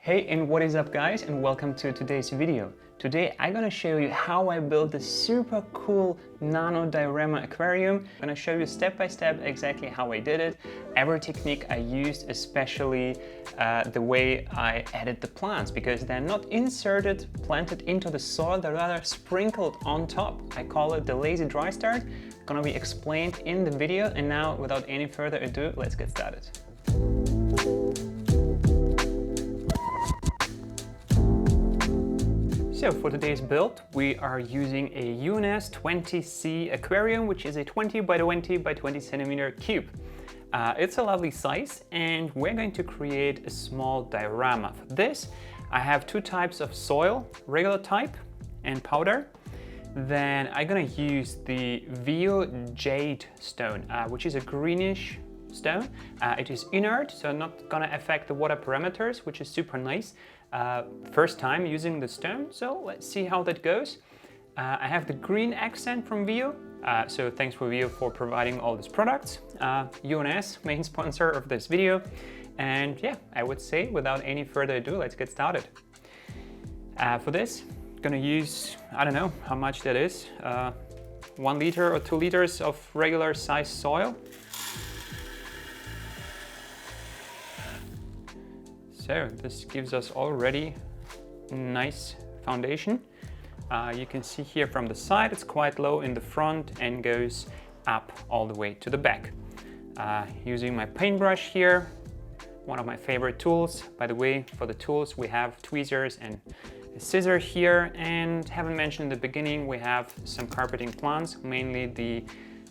Hey, and what is up guys, and welcome to today's video. Today I'm gonna show you how I built this super cool nano diorama aquarium. I'm gonna show you step by step exactly how I did it, every technique I used, especially the way I added the plants, because they're not inserted, planted into the soil, they're rather sprinkled on top. I call it the lazy dry start. Gonna be explained in the video, and now without any further ado, let's get started. So for today's build, we are using a UNS 20C aquarium, which is a 20 by 20 by 20 centimeter cube. It's a lovely size, and we're going to create a small diorama. For this, I have two types of soil, regular type and powder. Then I'm gonna use the Vio Jade stone, which is a greenish stone. It is inert, so not gonna affect the water parameters, which is super nice. First time using the stone, so let's see how that goes. I have the green accent from Vio, so thanks for Vio for providing all these products. UNS, main sponsor of this video. And yeah, I would say without any further ado, let's get started. For this, gonna use, I don't know how much that is, 1 liter or 2 liters of regular size soil. So this gives us already a nice foundation. You can see here from the side it's quite low in the front and goes up all the way to the back. Using my paintbrush here, one of my favorite tools. By the way, for the tools we have tweezers and a scissor here, and haven't mentioned in the beginning we have some carpeting plants, mainly the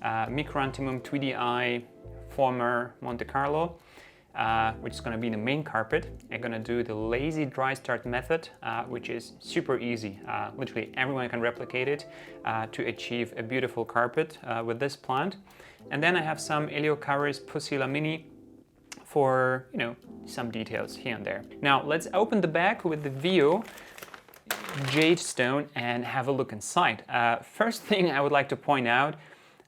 Micranthemum tweedii former Monte Carlo. Which is going to be the main carpet. I'm going to do the lazy dry start method, which is super easy. Literally everyone can replicate it to achieve a beautiful carpet with this plant. And then I have some Eleocharis pusillamini for, you know, some details here and there. Now let's open the bag with the Vio Jade stone and have a look inside. First thing I would like to point out,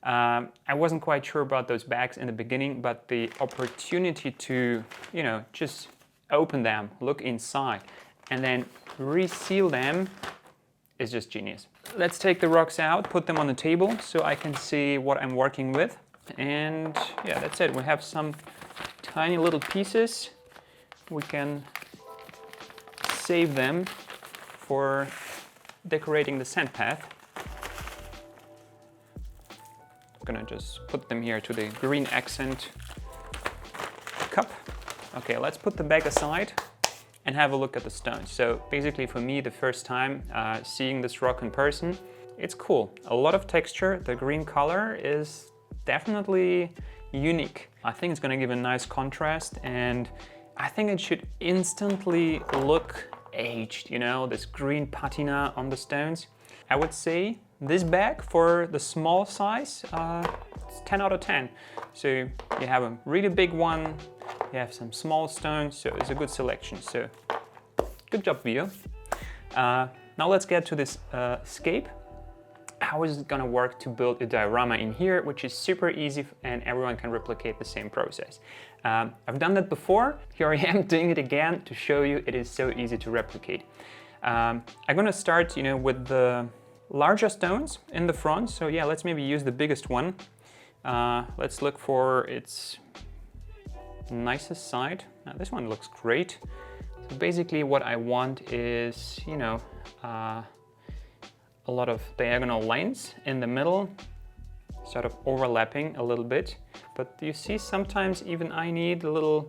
I wasn't quite sure about those bags in the beginning, but the opportunity to, you know, just open them, look inside, and then reseal them is just genius. Let's take the rocks out, put them on the table so I can see what I'm working with. And yeah, that's it. We have some tiny little pieces. We can save them for decorating the sand path. Gonna just put them here to the green accent cup. Okay, let's put the bag aside and have a look at the stone. So basically for me, the first time seeing this rock in person, it's cool. A lot of texture, the green color is definitely unique. I think it's gonna give a nice contrast, and I think it should instantly look aged, you know, this green patina on the stones. I would say this bag for the small size, it's 10 out of 10. So you have a really big one, you have some small stones, so it's a good selection. So good job, Vio. Now let's get to this scape. How is it gonna work to build a diorama in here, which is super easy and everyone can replicate the same process. I've done that before. Here I am doing it again to show you it is so easy to replicate. I'm gonna start, you know, with the larger stones in the front. So yeah, let's maybe use the biggest one. Let's look for its nicest side. This one looks great. So basically what I want is, you know, a lot of diagonal lines in the middle, sort of overlapping a little bit. But you see, sometimes even I need a little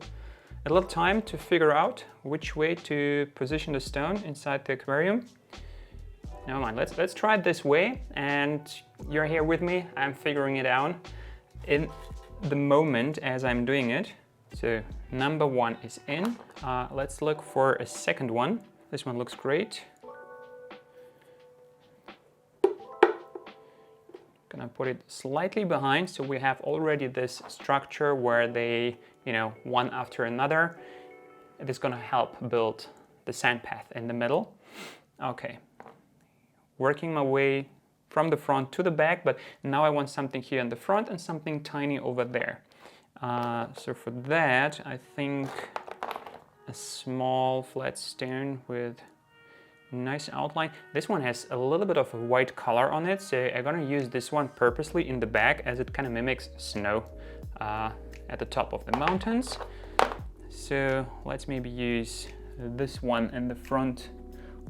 time to figure out which way to position the stone inside the aquarium. Never mind, let's try it this way, and you're here with me. I'm figuring it out in the moment as I'm doing it. So number 1 is in. Let's look for a second one. This one looks great. Gonna put it slightly behind, so we have already this structure where they, you know, one after another. It is gonna help build the sand path in the middle. Okay. Working my way from the front to the back, but now I want something here in the front and something tiny over there. So for that, I think a small flat stone with nice outline. This one has a little bit of a white color on it, so I'm gonna use this one purposely in the back as it kind of mimics snow at the top of the mountains. So let's maybe use this one in the front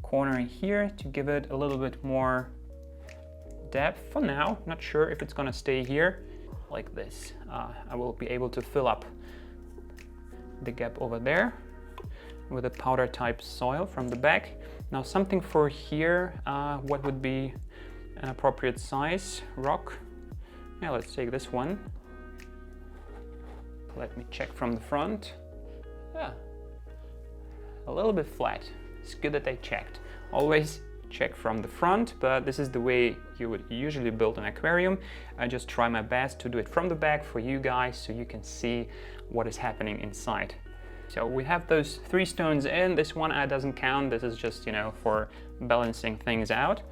corner here to give it a little bit more depth. For now, not sure if it's gonna stay here like this. I will be able to fill up the gap over there with a powder type soil from the back. Now something for here, what would be an appropriate size rock? Yeah, let's take this one. Let me check from the front. Yeah, a little bit flat. It's good that I checked. Always check from the front, but this is the way you would usually build an aquarium. I just try my best to do it from the back for you guys so you can see what is happening inside. So we have those 3 stones in. This one doesn't count. This is just, you know, for balancing things out.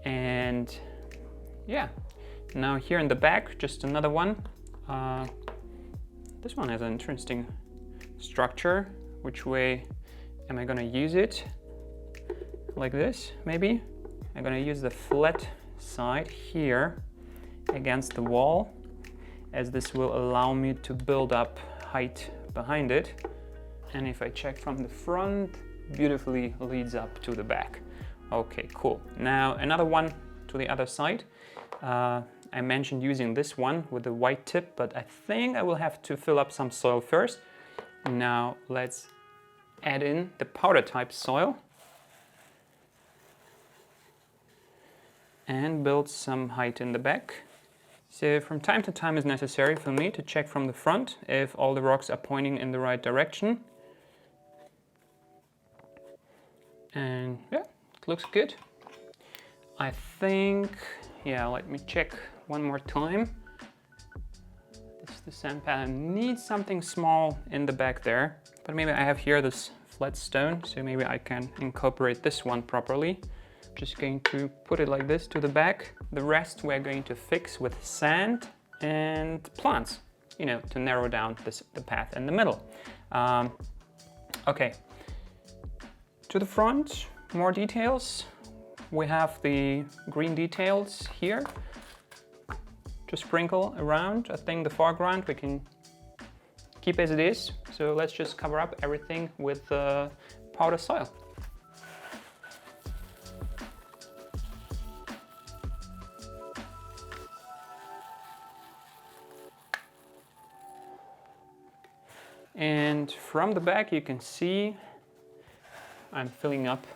And yeah, now here in the back, just another one. This one has an interesting structure. Which way am I gonna use it? Like this, maybe? I'm gonna use the flat side here against the wall, as this will allow me to build up height behind it. And if I check from the front, beautifully leads up to the back. Okay, cool. Now another one to the other side. I mentioned using this one with the white tip, but I think I will have to fill up some soil first. Now let's add in the powder type soil and build some height in the back. So from time to time it's necessary for me to check from the front if all the rocks are pointing in the right direction. And yeah, it looks good. I think, yeah, let me check one more time. This is the sand pan. Needs something small in the back there, but maybe I have here this flat stone, so maybe I can incorporate this one properly. Just going to put it like this to the back. The rest we're going to fix with sand and plants, you know, to narrow down the path in the middle. Okay, to the front, more details. We have the green details here to sprinkle around. I think the foreground we can keep as it is. So let's just cover up everything with powder soil. And from the back you can see I'm filling up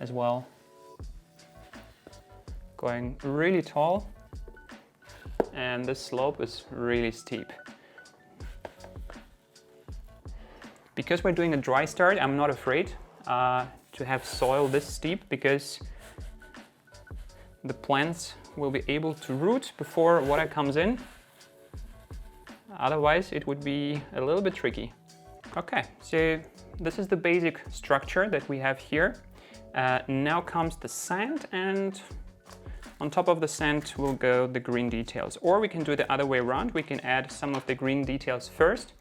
as well, going really tall, and this slope is really steep. Because we're doing a dry start, I'm not afraid to have soil this steep, because the plants will be able to root before water comes in. Otherwise it would be a little bit tricky. Okay, so this is the basic structure that we have here. Now comes the sand, and on top of the sand will go the green details. Or we can do it the other way around. We can add some of the green details first,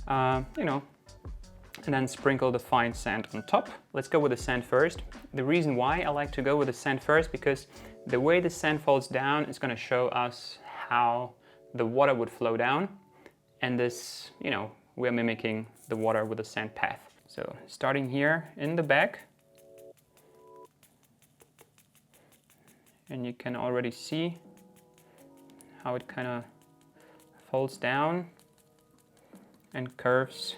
you know, and then sprinkle the fine sand on top. Let's go with the sand first. The reason why I like to go with the sand first, because the way the sand falls down is going to show us how the water would flow down. And this, you know, we're mimicking the water with the sand path. So starting here in the back, and you can already see how it kind of falls down and curves.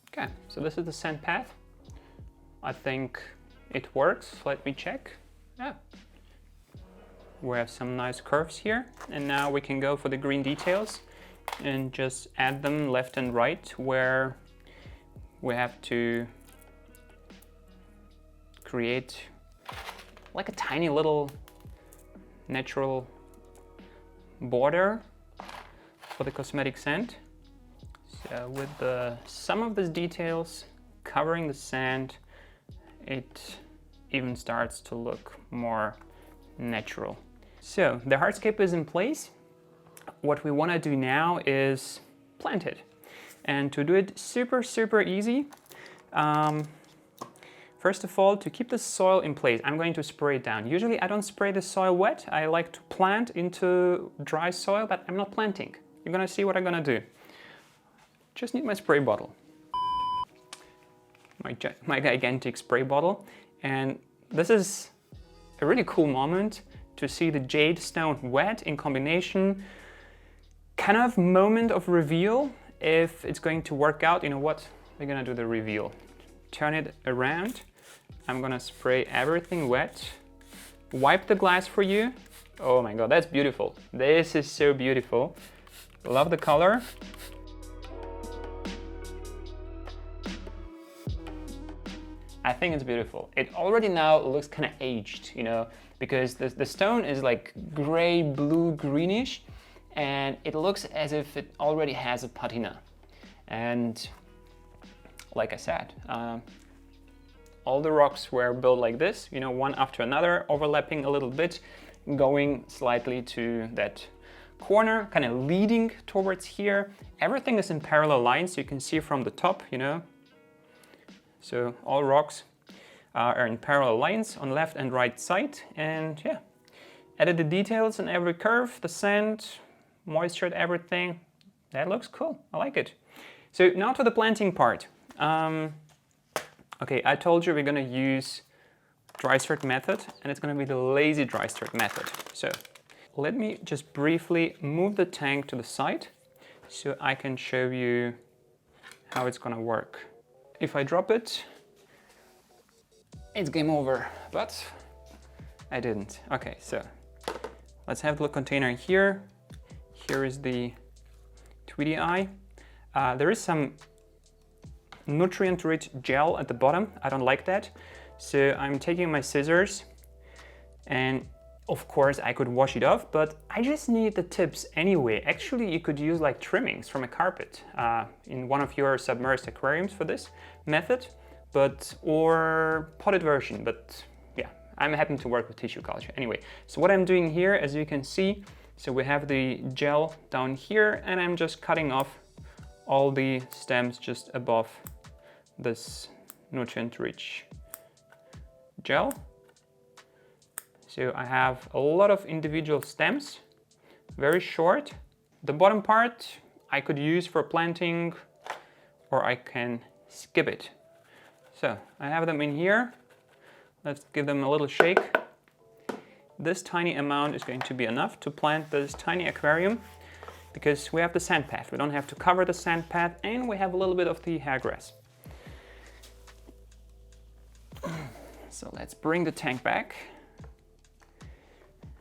Okay, so this is the sand path. I think it works. Let me check. Yeah. We have some nice curves here, and now we can go for the green details and just add them left and right where we have to create like a tiny little natural border for the cosmetic sand. So with some of these details covering the sand, it even starts to look more natural. So the hardscape is in place. what we want to do now is plant it. And to do it super easy, first of all, to keep the soil in place, I'm going to spray it down. Usually I don't spray the soil wet. I like to plant into dry soil, but I'm not planting. You're gonna see what I'm gonna do. Just need my spray bottle. My gigantic spray bottle. And this is a really cool moment to see the jade stone wet in combination. Kind of moment of reveal if it's going to work out. You know what? We're gonna do the reveal. Turn it around. I'm gonna spray everything wet. Wipe the glass for you. Oh my god, that's beautiful. This is so beautiful. Love the color. I think it's beautiful. It already now looks kind of aged, you know, because the stone is like gray, blue, greenish, and it looks as if it already has a patina. And like I said, all the rocks were built like this, you know, one after another, overlapping a little bit, going slightly to that corner, kind of leading towards here. Everything is in parallel lines, so you can see from the top, you know. So all rocks are in parallel lines on left and right side. And yeah, added the details in every curve, the sand, moistured everything. That looks cool, I like it. So now to the planting part. Okay, I told you we're gonna use dry start method, and it's gonna be the lazy dry start method. So let me just briefly move the tank to the side so I can show you how it's gonna work. If I drop it, it's game over, but I didn't. Okay, so let's have the container here. Here is the Tweedy Eye. There is some nutrient-rich gel at the bottom. I don't like that. So I'm taking my scissors, and of course I could wash it off, but I just need the tips anyway. Actually, you could use like trimmings from a carpet in one of your submerged aquariums for this method, or potted version, but yeah, I'm happy to work with tissue culture. Anyway, so what I'm doing here, as you can see, so we have the gel down here, and I'm just cutting off all the stems just above this nutrient-rich gel. So I have a lot of individual stems, very short. The bottom part I could use for planting, or I can skip it. So I have them in here. Let's give them a little shake. This tiny amount is going to be enough to plant this tiny aquarium, because we have the sand path. We don't have to cover the sand path, and we have a little bit of the hairgrass. So let's bring the tank back.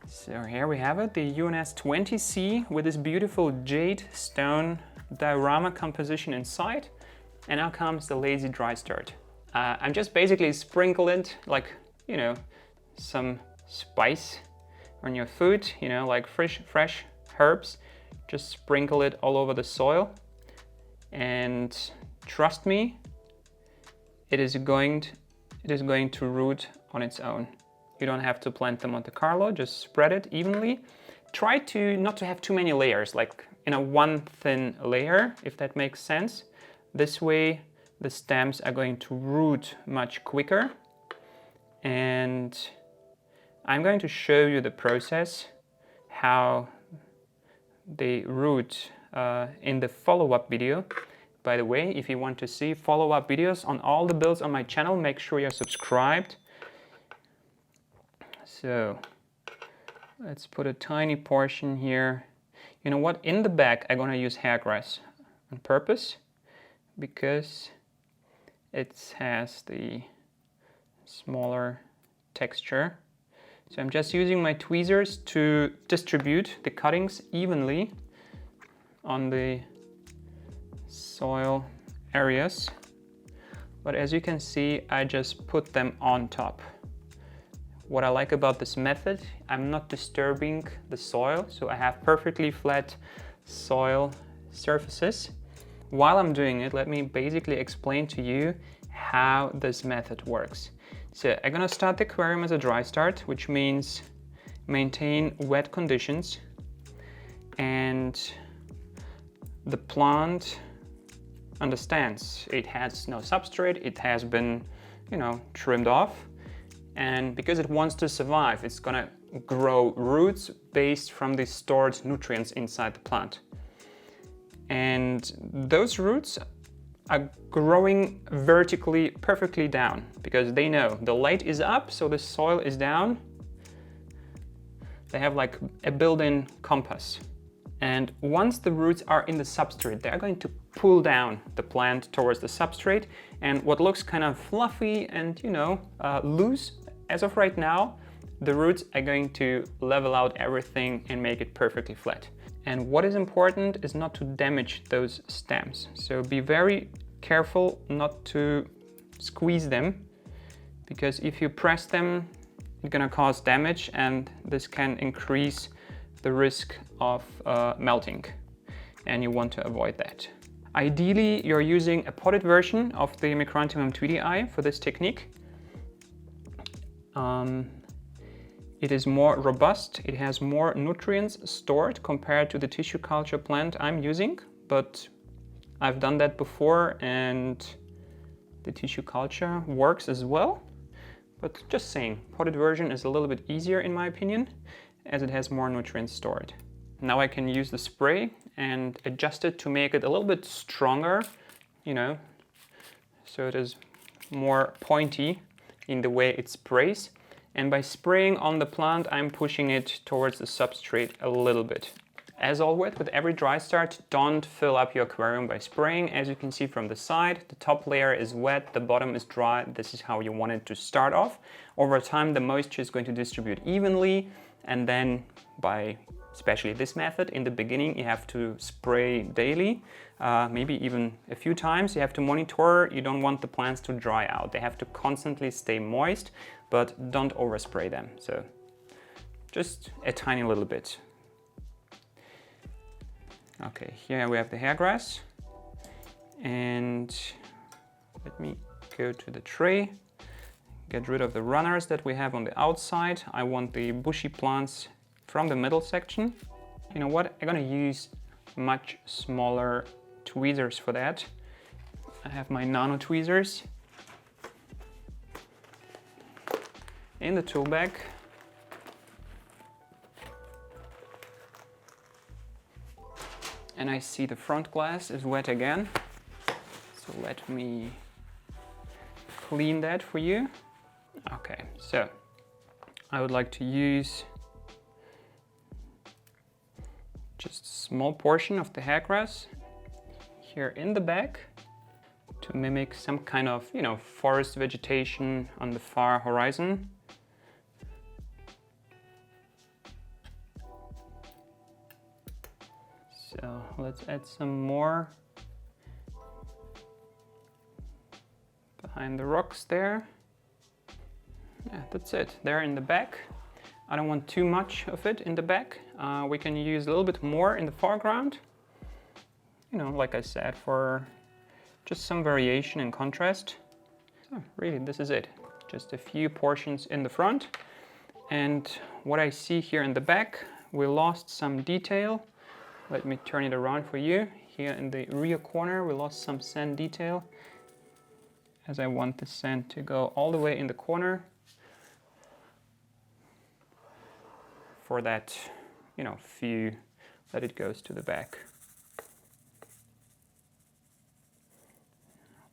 So here we have it, the UNS 20C with this beautiful jade stone diorama composition inside. And now comes the lazy dry start. I'm just basically sprinkle it like, you know, some spice on your food, you know, like fresh herbs. Just sprinkle it all over the soil, and trust me, it is going to root on its own. You don't have to plant the Monte Carlo, just spread it evenly. Try to not to have too many layers, like in a one thin layer, if that makes sense. This way the stems are going to root much quicker, and I'm going to show you the process, how they root in the follow-up video. By the way, if you want to see follow-up videos on all the builds on my channel, make sure you're subscribed. So let's put a tiny portion here. You know what? In the back, I'm gonna use hairgrass on purpose, because it has the smaller texture. So I'm just using my tweezers to distribute the cuttings evenly on the soil areas. But as you can see, I just put them on top. What I like about this method, I'm not disturbing the soil, so I have perfectly flat soil surfaces. While I'm doing it, let me basically explain to you how this method works. So I'm gonna start the aquarium as a dry start, which means maintain wet conditions. and the plant understands it has no substrate, it has been, you know, trimmed off, and because it wants to survive, it's gonna grow roots based from the stored nutrients inside the plant. And those roots are growing vertically perfectly down because they know the light is up, so the soil is down. They have like a built-in compass. And once the roots are in the substrate, they're going to pull down the plant towards the substrate, and what looks kind of fluffy and, you know, loose as of right now, the roots are going to level out everything and make it perfectly flat. And what is important is not to damage those stems. So be very careful not to squeeze them, because if you press them, it's gonna cause damage, and this can increase the risk of melting, and you want to avoid that. Ideally, you're using a potted version of the Micranthemum tweedii for this technique. It is more robust, it has more nutrients stored compared to the tissue culture plant I'm using, but I've done that before and the tissue culture works as well. But just saying, potted version is a little bit easier in my opinion, as it has more nutrients stored. Now I can use the spray and adjust it to make it a little bit stronger, you know, so it is more pointy in the way it sprays. And by spraying on the plant, I'm pushing it towards the substrate a little bit. As always, with every dry start, don't fill up your aquarium by spraying. As you can see from the side, the top layer is wet, the bottom is dry. This is how you want it to start off. Over time, the moisture is going to distribute evenly, and then by especially this method, in the beginning, you have to spray daily, maybe even a few times. You have to monitor. You don't want the plants to dry out. They have to constantly stay moist, but don't overspray them. So just a tiny little bit. Okay, here we have the hairgrass, and let me go to the tray, get rid of the runners that we have on the outside. I want the bushy plants from the middle section. You know what, I'm gonna use much smaller tweezers for that. I have my nano tweezers in the tool bag. And I see the front glass is wet again, so let me clean that for you. Okay, so I would like to use just a small portion of the hairgrass here in the bag to mimic some kind of, you know, forest vegetation on the far horizon. So let's add some more behind the rocks there. Yeah, that's it. They're in the back. I don't want too much of it in the back. We can use a little bit more in the foreground. You know, like I said, for just some variation and contrast. So really, this is it. Just a few portions in the front. And what I see here in the back, we lost some detail. Let me turn it around for you. Here in the rear corner, we lost some sand detail, as I want the sand to go all the way in the corner for that, you know, few that it goes to the back.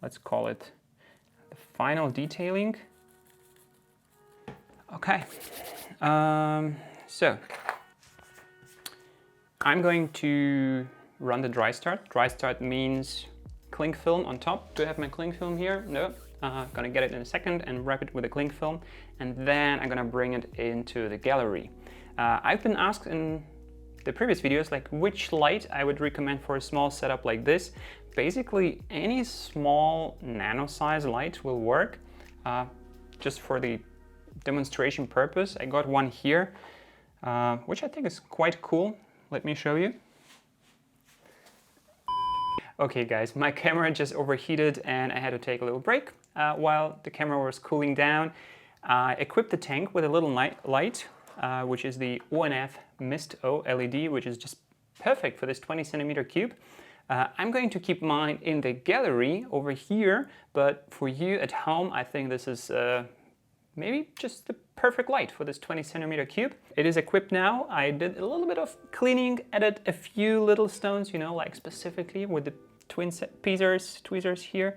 Let's call it the final detailing. Okay, so I'm going to run the dry start. Dry start means cling film on top. Do I have my cling film here? No. Gonna get it in a second and wrap it with a cling film, and then I'm gonna bring it into the gallery. I've been asked in the previous videos like which light I would recommend for a small setup like this. Basically any small nano size light will work. Just for the demonstration purpose, I got one here, which I think is quite cool. Let me show you. Okay guys, my camera just overheated and I had to take a little break. While the camera was cooling down, I equipped the tank with a little light, which is the ONF Mist O LED, which is just perfect for this 20 centimeter cube. I'm going to keep mine in the gallery over here, but for you at home, I think this is maybe just the perfect light for this 20 centimeter cube. It is equipped now. I did a little bit of cleaning, added a few little stones, you know, like specifically with the tweezers here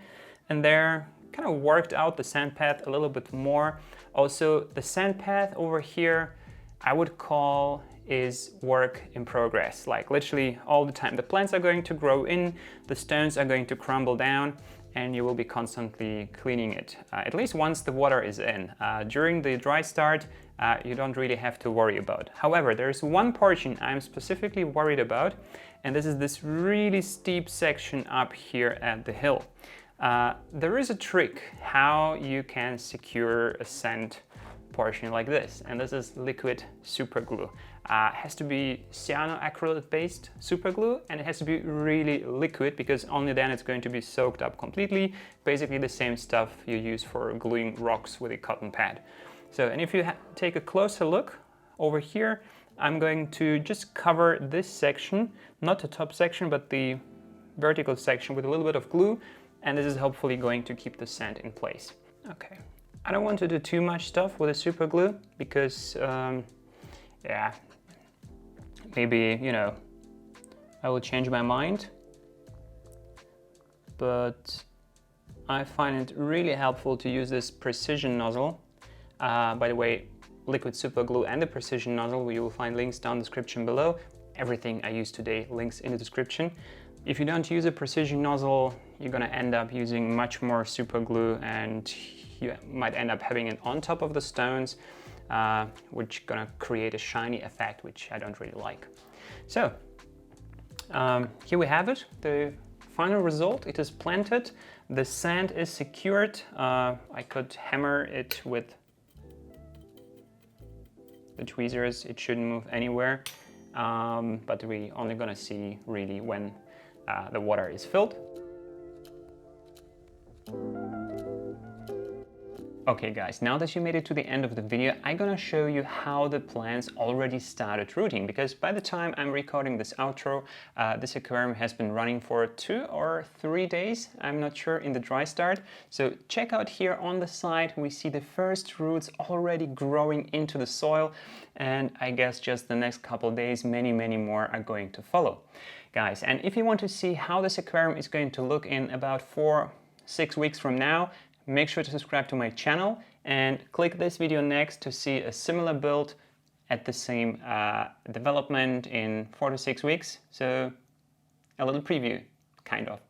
and there, kind of worked out the sand path a little bit more. Also, the sand path over here, I would call is work in progress, like literally all the time. The plants are going to grow in, the stones are going to crumble down, and you will be constantly cleaning it, at least once the water is in. During the dry start, you don't really have to worry about. However, there's one portion I'm specifically worried about, and this is this really steep section up here at the hill. There is a trick how you can secure a sand portion like this, and this is liquid super glue. It has to be cyanoacrylate based super glue, and it has to be really liquid because only then it's going to be soaked up completely. Basically the same stuff you use for gluing rocks with a cotton pad. So, and if you take a closer look over here, I'm going to just cover this section, not the top section, but the vertical section with a little bit of glue, and this is hopefully going to keep the sand in place. Okay, I don't want to do too much stuff with the super glue because, yeah, maybe, you know, I will change my mind, but I find it really helpful to use this precision nozzle. By the way, liquid super glue and the precision nozzle, you will find links down in the description below. Everything I use today, links in the description. If you don't use a precision nozzle, you're gonna end up using much more super glue, and you might end up having it on top of the stones, which gonna create a shiny effect, which I don't really like. So here we have it, the final result. It is planted, the sand is secured. I could hammer it with the tweezers, it shouldn't move anywhere, but we only gonna see really when the water is filled. Okay guys, now that you made it to the end of the video, I'm gonna show you how the plants already started rooting, because by the time I'm recording this outro, this aquarium has been running for 2 or 3 days, I'm not sure, in the dry start. So check out here on the side, we see the first roots already growing into the soil, and I guess just the next couple of days, many more are going to follow. Guys, and if you want to see how this aquarium is going to look in about 4-6 weeks from now, make sure to subscribe to my channel and click this video next to see a similar build at the same development in 4 to 6 weeks. So a little preview, kind of.